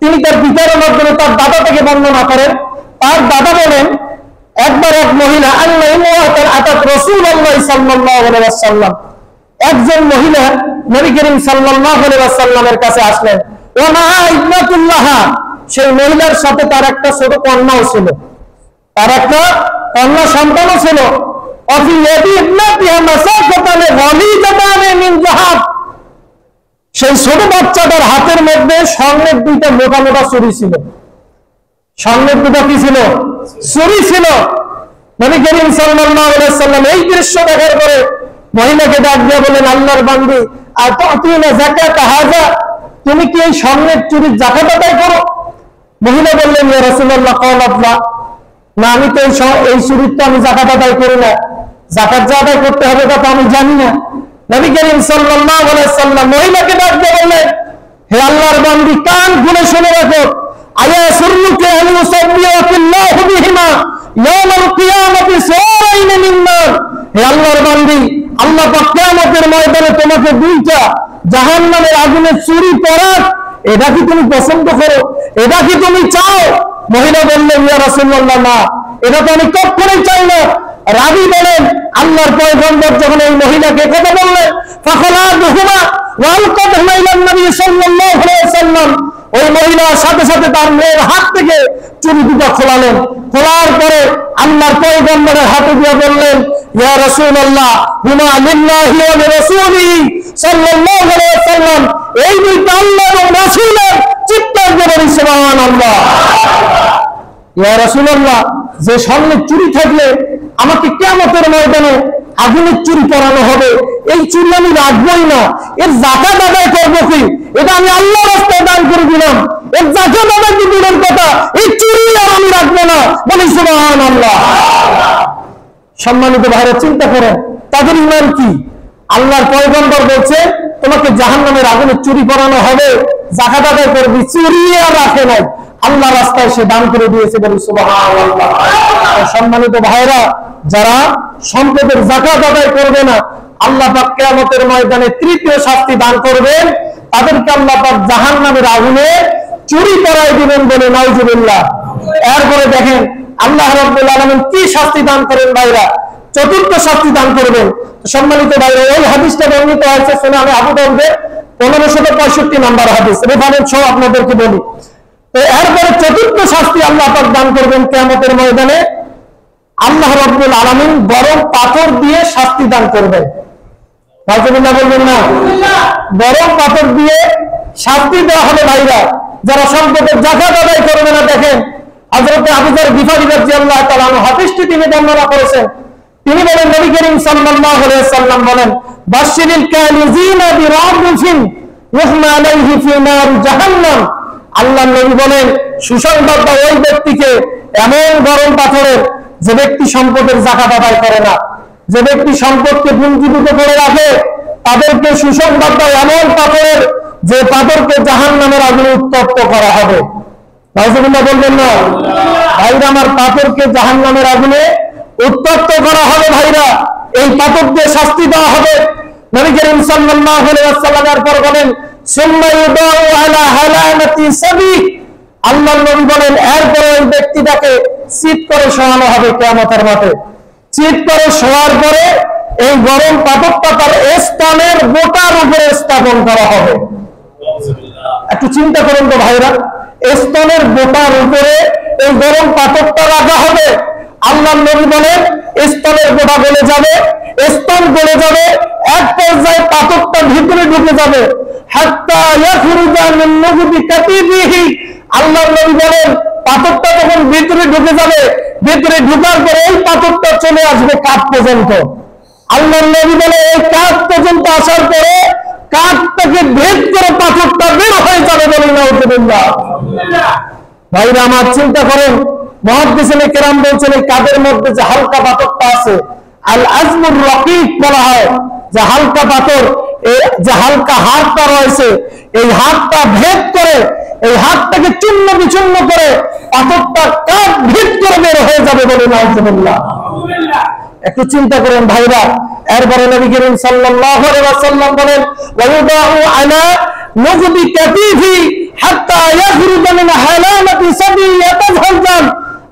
তিনি তার পিতার মাধ্যমে তার দাদা থেকে বর্ণনা করেন। তার দাদা বলেন একবার এক মহিলা রাসূলুল্লাহ সাল্লাল্লাহু আলাইহি ওয়াসাল্লাম, একজন মহিলা নবী করিম সাল্লাল্লাহু আলাইহি ওয়াসাল্লামের কাছে আসলেন। ওয়া মা ইবনাতুল্লাহ, সেই মহিলার সাথে তার একটা ছোট কন্যাও ছিল, তার একটা কন্যা সন্তানও ছিল। সেই ছোট বাচ্চাটার হাতের মধ্যে স্বর্ণের 2টা মোটা মোটা ছুরি ছিল। স্বর্ণের 2টা কি ছিল? ছুরি ছিল। নবী করিম সাল্লাল্লাহু আলাইহি ওয়াসাল্লাম এই দৃশ্য দেখার পরে মহিলাকে ডাক দিয়ে বলেন, আল্লাহর বান্দি, আতাতুনা যাকাত হাযা, তুমি কি এই স্বর্ণের চুরির যাকাত আদায় করো? মহিলা বললেন, ইয়া রাসূলুল্লাহ, ক্বালাত লা, না আমি তো এই চুরির তো আমি যাকাত আদায় করি না, যাকাত যে আদায় করতে হবে তা তো আমি জানি না। নবী করিম সাল্লাল্লাহু আলাইহি ওয়াসাল্লাম মহিলাকে ডাক দিয়ে বললেন, হে আল্লাহর বান্দি, কান খুলে শুনে রাখো, আয়া সুরুকে আন ইউসাব্বিহুল্লাহু বিহিমা ইয়াউমাল কিয়ামাতি সারাইন মিন নার। হে আল্লাহর বান্দি, আল্লাহ পাক কিয়ামতের ময়দানে তোমাকে দুইটা জাহান্নামের আগুনে চুরি পরাক, এটা কি তুমি পছন্দ করো? এটা কি তুমি চাও? মহিলা বললেন, ইয়া রাসূলুল্লাহ, না, এটা তো আমি কখনোই চাই না। রাবী বলেন, আল্লাহর পয়গম্বর যখন এই মহিলাকে কথা বললেন, ফাখলাদুহুমা ওয়া আলকাতহুমা ইলান নবী সাল্লাল্লাহু আলাইহি ওয়াসাল্লাম, ওই মহিলার সাথে সাথে তার মেয়ের হাত থেকে চুরি দুটো খোলালেন। খোলার পরে আল্লাহর পয়গম্বরের হাতে দিয়ে বললেন, ইয়া রাসূলুল্লাহ, হুমা লিল্লাহি ওয়া লিরাসূলিহি সাল্লাল্লাহু আলাইহি ওয়াসাল্লাম, এই দুইটা আল্লাহ এবং রাসূলের। চিৎকার করে বলি সুবহানাল্লাহ। ইয়া রাসূলুল্লাহ, যে স্বর্ণের চুরি থাকলে আমাকে কিয়ামতের ময়দানে আগুনের চুরি পরানো হবে, এই চুরি আমি রাখবই না, এর যাকাত আদায় করবো কি? এটা আমি আল্লাহর রাস্তায় দান করে দিলাম, এর যাকাত আদায় কি দূরের কথা, এই চুরি আর আমি রাখবো না। বলি সুবহানাল্লাহ। সম্মানিত ভাইরা, চিন্তা করেন তাদের ইমান কি। আল্লাহর পয়গম্বর বলছে তোমাকে জাহান্নামের আগুনে চুরি পরানো হবে, যাকাত আদায় করবি, চুরি আর রাখে নাই, আল্লাহ রাস্তায় সে দান করে দিয়েছে। বলি সুবহানাল্লাহ। সম্মানিত ভাইরা, যারা সম্পদের যাকাত আদায় করবে না, আল্লাহ পাক কিয়ামতের ময়দানে তৃতীয় শাস্তি দান করবেন, তাদেরকে আল্লাহ পাক জাহান্নামের আগুনে চুরি পরায় দিবেন। বলে নাউজুবিল্লাহ। এরপরে দেখেন আল্লাহ রাব্বুল আলামিন কি শাস্তি দান করেন ভাইরা, চতুর্থ শাস্তি দান করবেন। সম্মানিত ভাইরা, এই হাদিসটা বর্ণিত হয়েছে সুনানে আবু দাউদের 1565 নম্বর হাদিস, রেফারেন্স সহ আপনাদেরকে বলি। তো এরপরে চতুর্থ শাস্তি আল্লাহ পাক দান করবেন কিয়ামতের ময়দানে। আল্লাহ রাব্বুল আলামিন গরম পাথর দিয়ে শাস্তি দান করবেন। নাউজুবিল্লাহ বলবেন না? গরম পাথর দিয়ে শাস্তি দেওয়া হবে ভাইরা, যারা সম্পদের যাকাত আদায় করবে না। দেখেন হযরত আবু যর গিফারী রাদিয়াল্লাহু তাআলা আনহু হাদিসটি তিনি বর্ণনা করেছেন। তিনি বলেন, নবী করিম সাল্লাল্লাহু আলাইহি ওয়াসাল্লাম বলেন, বাশশিরিল কালিজিনা বিরাদিফিন ইউহমা আলাইহি ফি নার জাহান্নাম। আল্লাহর নবী বলেন, সুসংবাদ দাও ওই ব্যক্তিকে এমন গরম পাথরের, যে ব্যক্তি সম্পদের যাকাত আদায় করে না, যে ব্যক্তি সম্পদকে পুঞ্জীভূত করে রাখে, তাদেরকে সুসংবাদ দাও এমন পাথরের, যে পাথরকে জাহান্নামের আগুনে উত্তপ্ত করা হবে। নাউজুবিল্লাহ বলবেন না? ভাইরা আমার, পাথরকে জাহান্নামের আগুনে উত্তপ্ত করা হবে ভাইরা, এই পাথর দিয়ে শাস্তি দেওয়া হবে। নবী করিম সাল্লাল্লাহু আলাইহি ওয়াসাল্লাম এরপর বলেন, সুম্মা ইউদাউ আলা হালানাতি সাবি। আল্লাহর নবী বলেন, এরপর ওই ব্যক্তিটাকে চিৎ করে শোয়ানো হবে কিয়ামতের মাঠে। চিৎ করে শোয়ার পরে এই গরম পাথরটা তার স্তনের বোটার উপরে স্থাপন করা হবে। একটু চিন্তা করুন তো ভাইরা, স্তনের বোটার উপরে এই গরম পাথরটা রাখা হবে। আল্লাহর নবী বলেন, স্তনের বোটা গলে যাবে, স্তন গলে যাবে, এক পর্যায়ে পাথরটা ভিতরে ঢুকে যাবে। হাত্তা ইয়াখরুজা মিন নুজুবি কাতিবিহি। আল্লাহর নবী বলেন, পাথরটা যখন ভিতরে ঢুকে যাবে, ভিতরে ঢোকার পরে এই পাথরটা চলে আসবে কাঁধ পর্যন্ত। আল্লাহর নবী বলে, এই কাঁধ পর্যন্ত আসার পরে কাঁধটাকে ভেদ করে পাথরটা বের হয়ে যাবে। বলি নাউজুবিল্লাহ। ভাইরা আমার, চিন্তা করেন, মুহাদ্দিসিনে কেরাম বলছেন, এই কাঁধের মধ্যে যে হালকা পাথরটা আছে, আল আজমুর রকিক বলা হয়, যে হালকা পাথর, এই যে হালকা হাড়টা রয়েছে, এই হাড়টা ভেদ করে, এই হাড়টাকে চূর্ণ বিচূর্ণ করে পাথরটা কাঁধ ভেদ করে বের হয়ে যাবে। বলে নাউজুবিল্লাহ। একটু চিন্তা করেন ভাইরা। এরপরে নবী করিম সাল্লাল্লাহু আলাইহি ওয়াসাল্লাম বলেন, ওয়ায়ুদাউ আলা নুজবি কাতিফি হাত্তা ইয়াখরুজা মিন হালানাতি সাবি ইয়াতাজালজাল।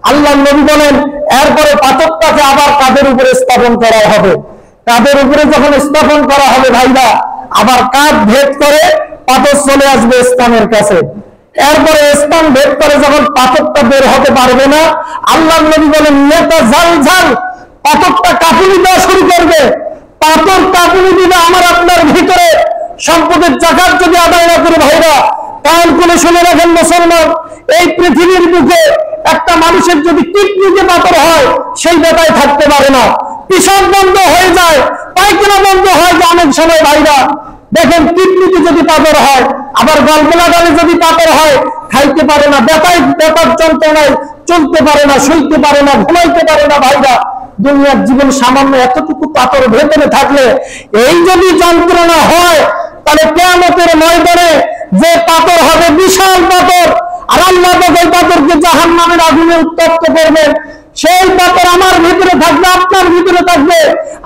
আল্লাহর নবী বলেন, এরপরে পাথরটাকে আবার কাঁধের উপরে স্থাপন করা হবে। কাঁধের উপরে যখন স্থাপন করা হবে ভাইরা, আবার কাঁধ ভেদ করে পাথর চলে আসবে স্তনের কাছে। এরপরে স্তন ভেদ করে যখন পাথরটা বের হতে পারবে না, আল্লাহর নবী বলেন, ইয়াতাজালজাল, পাথরটা কাঁপুনি দেওয়া শুরু করবে। পাথর কাঁপুনি দিবে আমার আপনার ভিতরে। সম্পদের যাকাত যদি আদায় না করে ভাইরা, কান খুলে শুনে রাখেন মুসলমান, এই পৃথিবীর বুকে একটা মানুষের যদি কিডনিতে পাথর হয়, সেই ব্যথায় থাকতে পারে না, পেশাব বন্ধ হয়ে যায়, পায়খানা বন্ধ হয়ে যায়। অনেক সময় ভাইরা দেখেন, কিডনিতে যদি পাথর হয়, আবার গলগলাডালে যদি পাথর হয়, খাইতে পারে না, ব্যথার যন্ত্রণায় চলতে পারে না, শুইতে পারে না, ঘুমাইতে পারে না। ভাইরা, দুনিয়ার জীবন সামান্য এতটুকু পাথর ভেতরে থাকলে এই যদি যন্ত্রণা হয়, তাহলে কিয়ামতের ময়দানে যে পাথর হবে বিশাল পাথর, আর আল্লাহ ওই পাথরকে জাহান্নামের আগুনে উত্তপ্ত করবেন। সেই পাথর আমার ভিতরে থাকবে, আপনার ভিতরে থাকবে,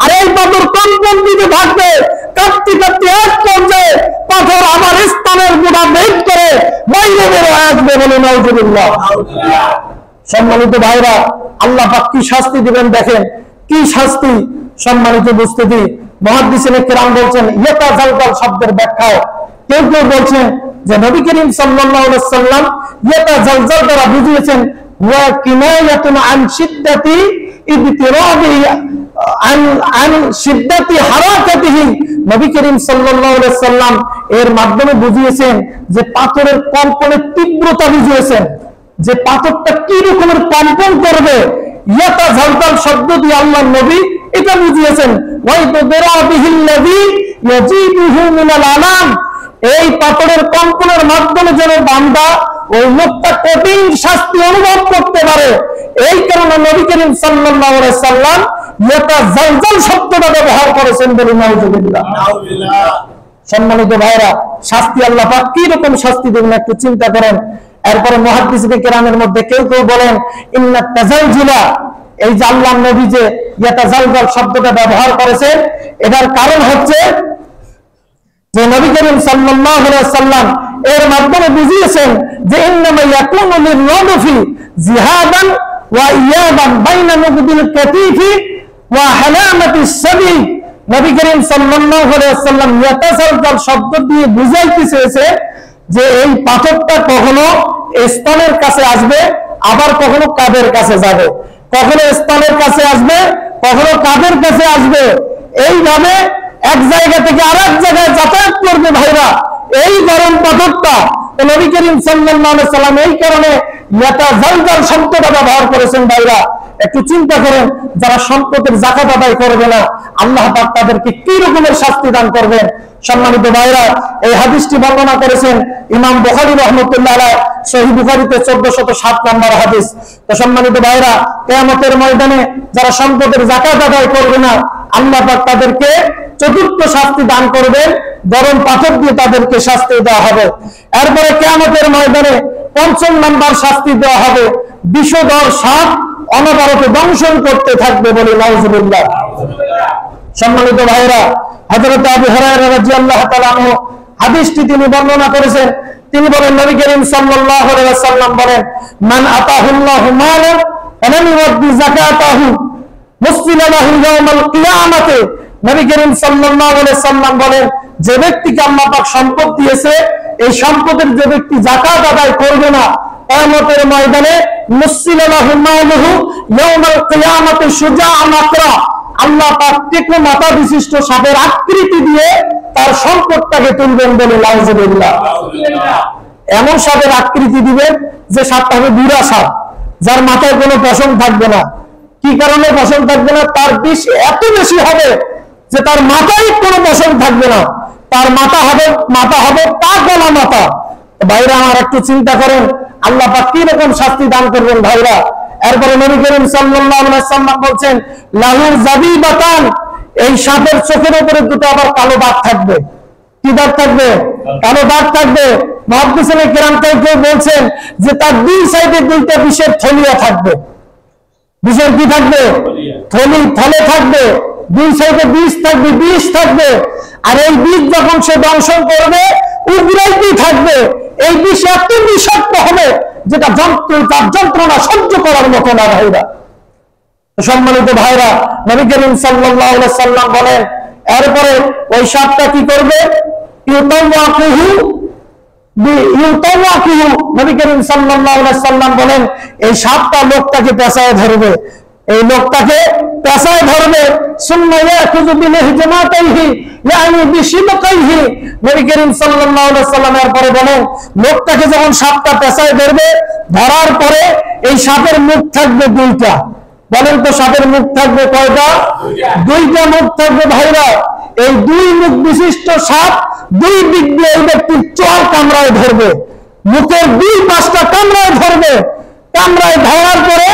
আর এই পাথর কম্পন দিতে থাকবে, কাঁপতে কাঁপতে এক পর্যায়ে পাথর আমার স্থানের গোড়া ভেদ করে বাইরে বের হয়ে আসবে, বলে নাউজুবিল্লাহ। সম্মানিত ভাইরা, আল্লাহ পাক কি শাস্তি দিবেন দেখেন, কি শাস্তি। সম্মানিত উপস্থিতি, মুহাদ্দিসিনে কেরাম বলছেন ইয়াতাজালজাল শব্দের ব্যাখ্যায় কেউ কেউ বলছেন যে নবী করিম সাল্লাল্লাহু আলাইহি ওয়াসাল্লাম ইয়াতাজালজাল দ্বারা বুঝিয়েছেন ওয়া কিনায়াতুন আন শিদ্দাতি ইবতিরাবিহি আন শিদ্দাতি হারাকাতিহি। নবী করিম সাল্লাল্লাহু আলাইহি ওয়াসাল্লাম এর মাধ্যমে বুঝিয়েছেন যে পাথরের কম্পনের তীব্রতা বুঝিয়েছেন, যে পাথরটা কি রকমের কম্পন করবে। ইয়াতাজালজাল শব্দ দিয়ে আল্লাহর নবী এটা বুঝিয়েছেন এই পাথরের কম্পনের মাধ্যমে যেন বান্দা ওই লোকটা কঠিন শাস্তি অনুভব করতে পারে। এই কারণে নবী করিম সাল্লাল্লাহু আলাইহি ওয়াসাল্লাম ইয়াতাজালজাল শব্দটা ব্যবহার করেছেন, বলে নাউজুবিল্লাহ। সম্মানিত ভাইরা, শাস্তি আল্লাহ পাক কি রকম শাস্তি দেবেন একটু চিন্তা করেন। এরপরে মুহাদ্দিসিনে কেরামের মধ্যে কেউ কেউ বলেন ইন্নাত তাজালজুলা, এই যে আল্লাহর নবী যে ইয়াতাজালজাল শব্দটা ব্যবহার করেছেন, এটার কারণ হচ্ছে যে নবী করিম সাল্লাল্লাহু আলাইহি ওয়াসাল্লাম এর মাধ্যমে বুঝিয়েছেন যে ইন্নামা ইয়াকুনু লির-রাদফি জিহাদান ওয়া ইয়াবান বাইনা মুকবিল কাতিফি ওয়া হালামাতিস সাবি। নবী করিম সাল্লাল্লাহু আলাইহি ওয়াসাল্লাম ইয়াতাজালজাল শব্দ দিয়ে বুঝাইতে চেয়েছে যে এই পাথরটা কখনো স্তনের কাছে আসবে, আবার কখনো কাঁধের কাছে যাবে, কখনো স্তনের কাছে আসবে, কখনো কাঁধের কাছে আসবে, এইভাবে এক জায়গা থেকে আরেক জায়গায় যাতায়াত করবে। ভাইরা, এই গরম পাথরটা নবী করিম সাল্লাল্লাহু আলাইহি ওয়াসাল্লাম এই কারণে ইয়াতাজালজাল শব্দটা ব্যবহার করেছেন। ভাইরা, একটু চিন্তা করেন, যারা সম্পদের যাকাত আদায় করবে না আল্লাহ পাক তাদেরকে কি রকমের শাস্তি দান করবেন। সম্মানিত ভাইরা, এই হাদিসটি বর্ণনা করেছেন ইমাম বুখারী রাহমাতুল্লাহ আলাইহি, সহিহ বুখারীতে 1407 নম্বর হাদিস। তো সম্মানিত ভাইরা, কিয়ামতের ময়দানে যারা সম্পদের যাকাত আদায় করবে না আল্লাহ পাক তাদেরকে চতুর্থ শাস্তি দান করবেন, গরম পাথর দিয়ে তাদেরকে শাস্তি দেওয়া হবে। এরপরে কিয়ামতের ময়দানে পঞ্চম নাম্বার শাস্তি দেওয়া হবে, বিষধর সাপ অনবরত দংশন করতে থাকবে, বলে নাউজুবিল্লাহ। সম্মানিত ভাইরা, হযরত আবু হুরায়রা রাদিয়াল্লাহু তাআলা আনহু হাদিসটি তিনি বর্ণনা করেছেন। তিনি বলেন নবী করিম সাল্লাল্লাহু আলাইহি ওয়াসাল্লাম বলেন মান আতাহুল্লাহু মালান ফালাম ইউদ্দি যাকাতাহু মুসলিমা লাহু ইয়াউমাল কিয়ামাতে। নবী করিম সাল্লাল্লাহু আলাইহি ওয়াসাল্লাম বলেন যে ব্যক্তিকে আল্লাহ পাক সম্পদ দিয়েছে, এই সম্পদের যে ব্যক্তি যাকাত আদায় করবে না কিয়ামতের ময়দানে মুসলিমা লাহু মালুহু ইয়াউমাল কিয়ামাতে শুজাআন আকরা, আল্লাহ পাক তীক্ষ্ণ মাথা বিশিষ্ট সাপের আকৃতি দিয়ে তার সম্পদটাকে তুলবেন, বলে নাউজুবিল্লাহ। এমন সাপের আকৃতি দিবেন যে সাপটা হবে বুড়া সাপ, যার মাথায় কোনো পশম থাকবে না। কি কারণে পশম থাকবে না? তার বিষ এত বেশি হবে যে তার মাথায় কোনো পশম থাকবে না, তার মাথা হবে পাগলা মাথা। ভাইরা আমার, একটু চিন্তা করেন আল্লাহ পাক কি রকম শাস্তি দান করবেন। ভাইরা, এরপরে নবী করিম সাল্লাল্লাহু আলাইহি ওয়াসাল্লাম বলছেন লাহু জাবিবাতান, এই সাপের চোখের উপরে দুটো আবার কালো দাগ থাকবে। কি দাগ থাকবে? কালো দাগ থাকবে। মুহাদ্দিসিনে কেরাম কেউ বলছেন যে তার দুই সাইডে দুইটা বিষের থলিয়া থাকবে। বিষের কি থাকবে? থলে থাকবে, দুই সাইডে বিষ থাকবে। আর এই বিষ যখন সে দংশন করবে উগরাইতেই থাকবে। এই বিষ এত বিষাক্ত হবে যেটা যন্ত্রণা সহ্য করার মতো না। ভাইরা, সম্মানিত ভাইরা, নবী করিম সাল্লাল্লাহু আলাইহি ওয়াসাল্লাম বলেন এরপরে ওই সাপটা কি করবে? ইউতাওয়াকুহু। নবী করিম সাল্লাল্লাহু আলাইহি ওয়াসাল্লাম বলেন এই সাপটা লোকটাকে পেঁচায় ধরবে, এই লোকটাকে পেঁচায় ধরবে। সুম্মা ইয়াখুযু বিলহিজমাতিহি ইয়ানি বিশিবকাইহি। নবী করিম সাল্লাল্লাহু আলাইহি ওয়াসাল্লাম এরপরে বলেন লোকটাকে যখন সাপটা পেঁচায় ধরবে, ধরার পরে এই সাপের মুখ থাকবে দুইটা। বলেন তো সাপের মুখ থাকবে কয়টা? দুইটা মুখ থাকবে। ভাইরা, এই দুই মুখ বিশিষ্ট সাপ দুই দিক দিয়ে এই ব্যক্তির চোয়াল কামড়ায় ধরবে, মুখের দুই পাশটা কামড়ায় ধরবে। কামড়ায় ধরার পরে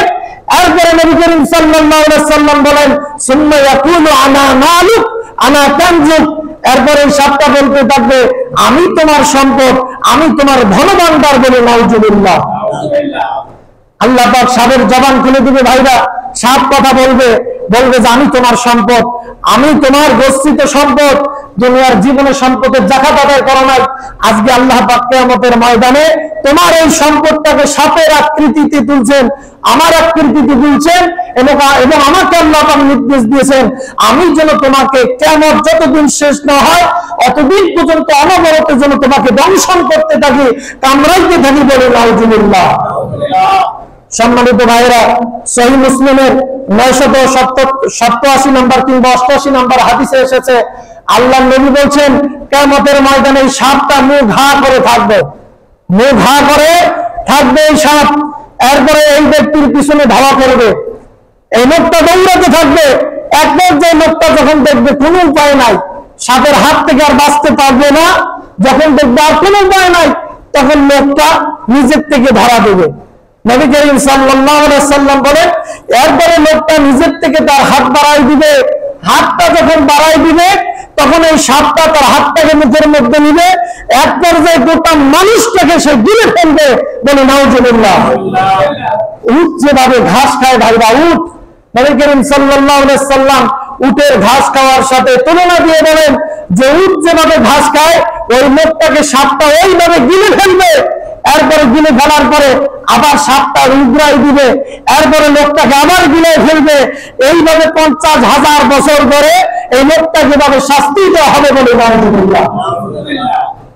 এরপরে নবী করিম সাল্লাল্লাহু আলাইহি ওয়াসাল্লাম বলেন সুম্মা ইয়াকুলু আনা মালুক আনা কানজুক। এরপরে এই সাপটা বলতে থাকবে আমি তোমার সম্পদ, আমি তোমার ধনভাণ্ডার, বলে নাউজুবিল্লাহ। আল্লাহ পাক সাপের জবান খুলে দিবে ভাইরা, সাপ কথা বলবে, বলবে যে আমি তোমার সম্পদ, আমি তোমার গচ্ছিত সম্পদ, দুনিয়ার জীবনের সম্পদের জাকাত আদায় করো নাই, আজকে আল্লাহ পাক কিয়ামতের ময়দানে তোমার এই সম্পদটাকে সাপের আকৃতিতে তুলছেন, আমার আকৃতিতে তুলছেন, এবং আমাকে আল্লাহ পাক নির্দেশ দিয়েছেন আমি যেন তোমাকে কিয়ামত যতদিন শেষ না হয় অতদিন পর্যন্ত অনবরত যেন তোমাকে দংশন করতে থাকি, কামড়াইতে থাকি, বলে নাউজুবিল্লাহ। সম্মানিত ভাইরা, সহিহ মুসলিমের 987 নম্বর কিংবা 88 নম্বর হাদিসে এসেছে, আল্লাহর নবী বলছেন কিয়ামতের ময়দানে এই সাপটা মুখ ঘা করে থাকবে, মুখ ঘা করে থাকবে এই সাপ। এরপরে এই ব্যক্তির পিছনে ধাওয়া করবে, এই লোকটা দৌড়াতে থাকবে। এক পর্যায়ে লোকটা যখন দেখবে কোনো উপায় নাই, সাপের হাত থেকে আর বাঁচতে পারবে না, যখন দেখবে আর কোনো উপায় নাই, তখন লোকটা নিজের থেকে ধরা দেবে। নবী করিম সাল্লাল্লাহু আলাইহি ওয়াসাল্লাম বলেন এরপরে লোকটা নিজের থেকে তার হাত বাড়াই দিবে, হাতটা যখন বাড়াই দিবে তখন এই সাপটা তার হাতটাকে মুখের মধ্যে নিবে, এক পর্যায়ে গোটা মানুষটাকে সে গিলে ফেলবে, বলে নাউজুবিল্লাহ। উট যেভাবে ঘাস খায় ভাইরা, উট, নবী করিম সাল্লাল্লাহু আলাইহি ওয়াসাল্লাম উটের ঘাস খাওয়ার সাথে তুলনা দিয়ে বলেন যে উট যেভাবে ঘাস খায় ওই লোকটাকে সাপটা ওইভাবে গিলে ফেলবে, এরপরে গিলে ফেলার পরে আবার সাপটা উগরাই দিবে, এরপরে লোকটাকে আবার গিলে ফেলবে, এইভাবে 50,000 বছর ধরে এই লোকটা যেভাবে শাস্তি দেওয়া হবে, বলে নাউজুবিল্লাহ।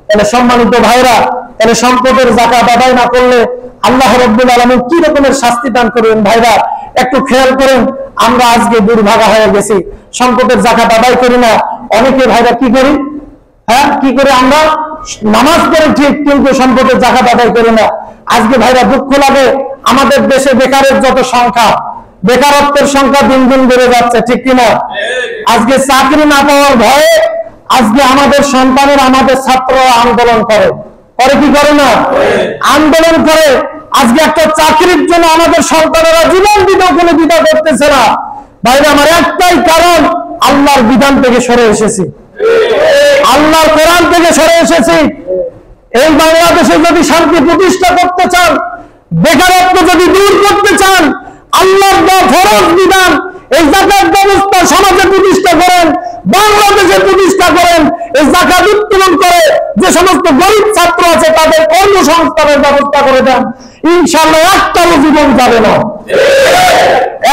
তাহলে সম্মানিত ভাইরা, তাহলে সম্পদের যাকাত আদায় না করলে আল্লাহ রাব্বুল আলামিন কি রকমের শাস্তি দান করবেন ভাইরা, একটু খেয়াল করেন। আমরা আজকে দুর্ভাগা হয়ে গেছি, সম্পদের যাকাত আদায় করি না। অনেকে ভাইরা কি করি, হ্যাঁ কি করে, আমরা নামাজ পড়ে ঠিক কিন্তু সম্পদের যাকাত আদায় করি না। আজকে ভাইরা দুঃখ লাগে, আমাদের দেশে বেকারের যত সংখ্যা, বেকারত্বের সংখ্যা দিন দিন বেড়ে যাচ্ছে, ঠিক কিনা? আজকে চাকরি না পাওয়ার ভয়ে আজকে আমাদের সন্তানের, আমাদের ছাত্ররা আন্দোলন করে, করে কি করে না, আন্দোলন করে। আজকে একটা চাকরির জন্য আমাদের সন্তানেরা জীবন দিতেও কোনো দ্বিধা করতেছে না। ভাইরা আমার একটাই কারণ, আল্লাহর বিধান থেকে সরে এসেছি, আল্লাহর কোরআন থেকে সরে এসেছি। এই বাংলাদেশে যদি শান্তি প্রতিষ্ঠা করতে চান, বেকারত্ব যদি দূর করতে চান, আল্লাহর দেওয়া ফরজ বিধান এই যাকাত ব্যবস্থা সমাজে প্রতিষ্ঠা করেন, বাংলাদেশে প্রতিষ্ঠা করেন, এই যাকাত উত্তোলন করে যে সমস্ত গরিব ছাত্র আছে তাদের কর্মসংস্থানের ব্যবস্থা করে দেন, ইনশাআল্লাহ একটাও জীবন যাবে না,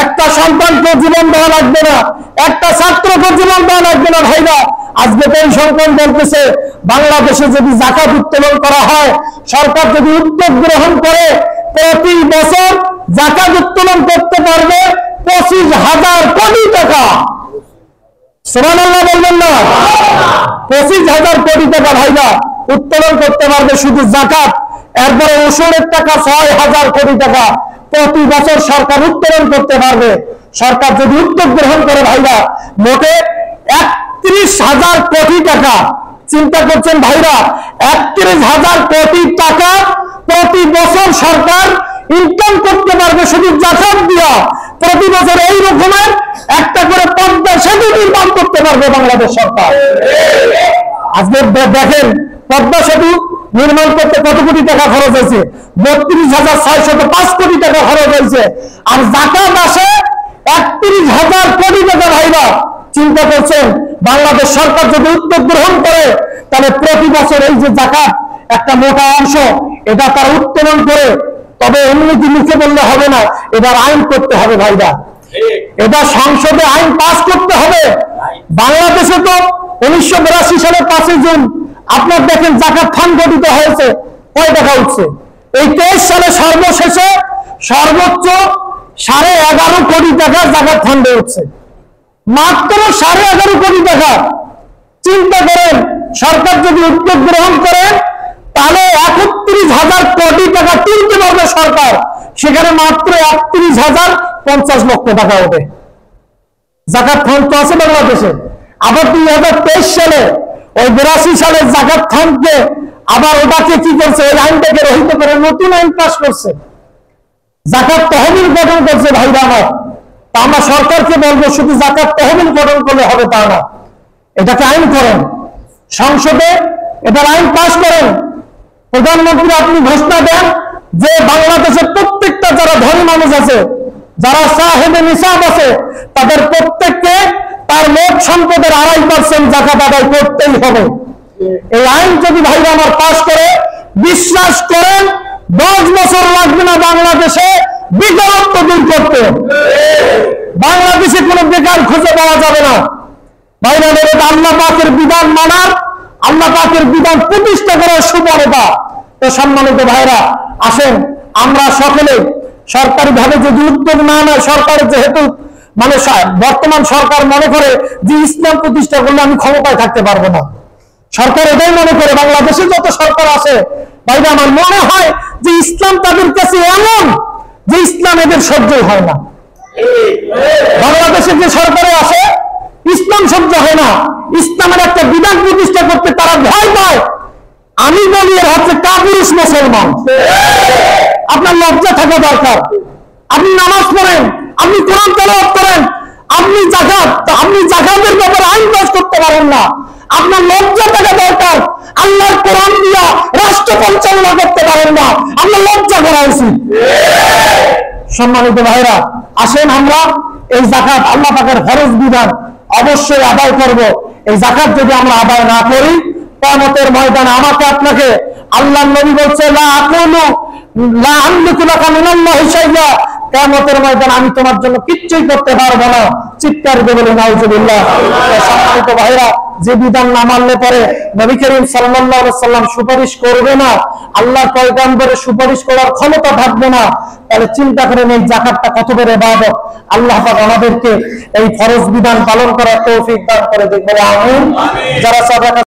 একটা সন্তানকে জীবন দেওয়া লাগবে না, একটা ছাত্রকে জীবন দেওয়া লাগবে না। ভাইরা আজকে পেনশন বলতেছে বাংলাদেশে যদি যাকাত উত্তোলন করা হয়, সরকার যদি উদ্যোগ গ্রহণ করে প্রতি বছর যাকাত উত্তোলন করতে পারবে 25,000 কোটি টাকা। সুবহানাল্লাহ বলবেন না? 25,000 কোটি টাকা ভাইরা উত্তোলন করতে পারবে শুধু যাকাত। এরপরে ওষুধের টাকা 6,000 কোটি টাকা প্রতি বছর সরকার উত্তোলন করতে পারবে। সরকার যদি উদ্যোগ গ্রহণ করে ভাইরা মোটে 31,000 কোটি টাকা, চিন্তা করছেন ভাইরা, 31,000 কোটি টাকা প্রতি বছর সরকার ইনকাম করতে পারবে শুধু যাকাত দিয়া। প্রতি বছর এই রকমের একটা করে পদ্মা সেতু নির্মাণ করতে পারবে বাংলাদেশ সরকার। আজকে দেখেন পদ্মা সেতু নির্মাণ করতে কত কোটি টাকা খরচ হয়েছে, 32,605 কোটি টাকা খরচ হয়েছে, আর যাকাত আসে 31,000 কোটি টাকা। ভাইরা চিন্তা করছেন বাংলাদেশ সরকার যদি উদ্যোগ গ্রহণ করে তাহলে প্রতি বছর এই যে যাকাত একটা মোটা অংশ এটা তারা উত্তোলন করে, তবে এমনিতে মুখে বললে হবে না, এবার আইন করতে হবে ভাইরা, এটা সংসদে আইন পাস করতে হবে। বাংলাদেশে তো 1982 সালের 5 জুন আপনার দেখেন যাকাত ফান্ড গঠিত হয়েছে, কয় টাকা উঠছে? এই 23 সালে সর্বশেষে সর্বোচ্চ 11.5 কোটি টাকা যাকাত ফান্ডে উঠছে, মাত্র 11.5 কোটি টাকা। চিন্তা করেন সরকার যদি উদ্যোগ গ্রহণ করে তাহলে 31,000 কোটি টাকা তুলতে পারবে সরকার, সেখানে মাত্র 31,050 লক্ষ টাকা ওঠে। যাকাত ফান্ড তো আছে বাংলাদেশে। আবার 2023 সালে ওই 82 সালের যাকাত ফান্ডকে আবার ওটাকে কি করছে, ওই আইনটাকে রহিত করে নতুন আইন পাস করছে, যাকাত তহবিল গঠন করছে। ভাইরা আমার, আমরা সরকারকে বলবো শুধু যাকাত তহবিল গঠন করলে হবে তা না, এটাকে আইন করেন, সংসদে এটার আইন পাস করেন, প্রধানমন্ত্রী আপনি ঘোষণা দেন যে বাংলাদেশের প্রত্যেকটা যারা ধনী মানুষ আছে, যারা সাহেবে নিসাব আছে, তাদের প্রত্যেককে তার মোট সম্পদের 2.5% যাকাত আদায় করতেই হবে। এই আইন যদি ভাইরা আমার পাশ করে, বিশ্বাস করেন 10 বছর লাগবে না বাংলাদেশে বেকারত্ব দূর করতে। বাংলাদেশে কোনো বেকার খুঁজে পাওয়া যাবে না। ভাইরা আল্লাহ পাকের বিধান মানার, আল্লাহ পাকের বিধান প্রতিষ্ঠা করার সুবর্ণতা। তো সম্মানিত ভাইরা, আসেন আমরা সকলে সরকারি ভাবে যদি উদ্যোগ না নেয়, সরকারের যেহেতু মানে বর্তমান সরকার মনে করে যে ইসলাম প্রতিষ্ঠা করলে আমি ক্ষমতায় থাকতে পারবো না, সরকার এটাই মনে করে। বাংলাদেশে যত সরকার আছে ভাইরা, আমার মনে হয় যে ইসলাম তাদের কাছে এমন যে ইসলাম এদের সহ্যই হয় না। বাংলাদেশে যে সরকারে আসে ইসলাম সহ্য হয় না, ইসলামের একটা বিধান প্রতিষ্ঠা করতে তারা ভয় পায়। আমি বলি এর হচ্ছে কাপুরুষ মুসলমান। আপনার লজ্জা থাকা দরকার। আপনি নামাজ পড়েন, আপনি কোরআন তেলাওয়াত করেন, আপনি যাকাতের ব্যাপারে আইন পাস করতে পারেন না, আপনার লজ্জা থাকা দরকার। আল্লাহর কোরআন দিয়া রাষ্ট্র পরিচালনা করতে পারেন না, আপনার লজ্জা করা উচিত। সম্মানিত ভাইরা, আসেন আমরা এই যাকাত আল্লাহ পাকের ফরজ বিধান অবশ্যই আদায় করব। এই যাকাত যদি আমরা আদায় না করি, কিয়ামতের ময়দানে আমাকে আপনাকে আল্লাহর নবী বলছে লা আকুলু লা আমলিকু লাকা মিনাল্লাহি শাইআ, কিয়ামতের ময়দানে আমি তোমার জন্য কিচ্ছুই করতে পারবো না। চিৎকার দিয়ে বলে নাউজুবিল্লাহ। সম্মানিত ভাইরা, যে বিধান না মানলে পরে নবী করিম সাল্লাল্লাহু আলাইহি সাল্লাম সুপারিশ করবে না, আল্লাহর পয়গম্বরের সুপারিশ করার ক্ষমতা থাকবে না, তাহলে চিন্তা করেন এই যাকাতটা কত বড় ইবাদত। আল্লাহ পাক আমাদেরকে এই ফরজ বিধান পালন করার তৌফিক দান করে দেন। আমিন। যারা